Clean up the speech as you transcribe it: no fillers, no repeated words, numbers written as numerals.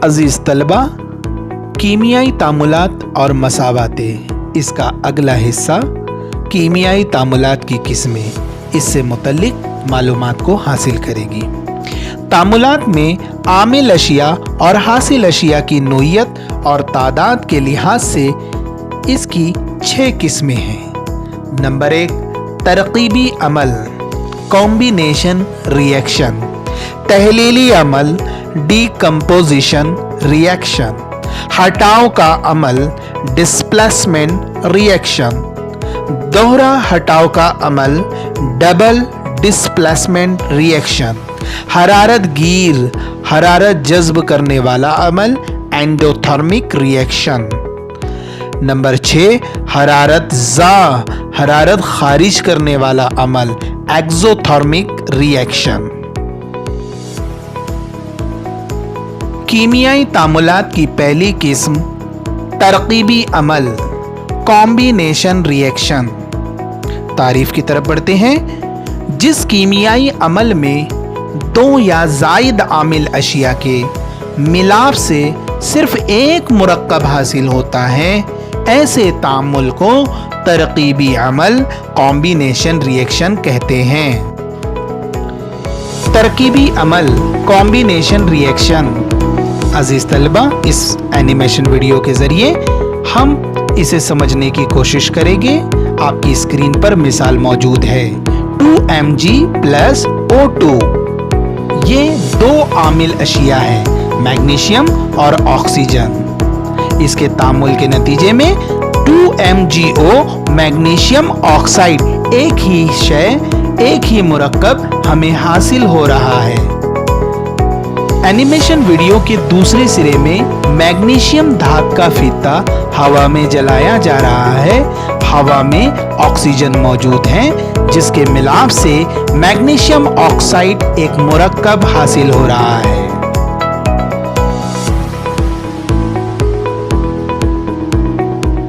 अजीज तलबा, कीमियाई तामुलात और मसावातें, इसका अगला हिस्सा कीमियाई तामुलात की किस्में, इससे मुतल्लिक मालूमात को हासिल करेगी। तामुलात में आमिल अशिया और हासिल अशिया की नोयत और तादाद के लिहाज से इसकी 6 किस्में हैं। नंबर 1, तरकीबी अमल, कॉम्बिनेशन रिएक्शन। तहलीली अमल, डीकम्पोजिशन रिएक्शन। हटाव का अमल, डिस्प्लेसमेंट रिएक्शन। दोहरा हटाव का अमल, डबल डिस्प्लेसमेंट रिएक्शन। हरारत गिर, हरारत जज्ब करने वाला अमल, एंडोथर्मिक रिएक्शन। नंबर 6, हरारत ज़ा, हरारत खारिज करने वाला अमल, एक्सोथर्मिक रिएक्शन। कीमियाई तामुलात की पहली किस्म तरकीबी अमल, कॉम्बिनेशन रिएक्शन। तारीफ की तरफ बढ़ते हैं। जिस कीमियाई अमल में 2 या ज़ायद आमिल अशिया के मिलाप से सिर्फ एक मुरक्कब हासिल होता है, ऐसे तामुल को तरकीबी अमल, कॉम्बिनेशन रिएक्शन कहते हैं। तरकीबी अमल, कॉम्बिनेशन रिएक्शन। अजीज तलबा, इस एनिमेशन वीडियो के जरिए हम इसे समझने की कोशिश करेंगे। आपकी स्क्रीन पर मिसाल मौजूद है। 2Mg + O2, ये 2 आमिल अशिया है, मैग्नीशियम और ऑक्सीजन। इसके तामुल के नतीजे में 2MgO मैग्नीशियम ऑक्साइड, एक ही शय, एक ही मुरक्कब हमें हासिल हो रहा है। एनिमेशन वीडियो के दूसरे सिरे में मैग्नीशियम धात का फीता हवा में जलाया जा रहा है। हवा में ऑक्सीजन मौजूद है, जिसके मिलाप से मैग्नीशियम ऑक्साइड एक मुरक्कब हासिल हो रहा है।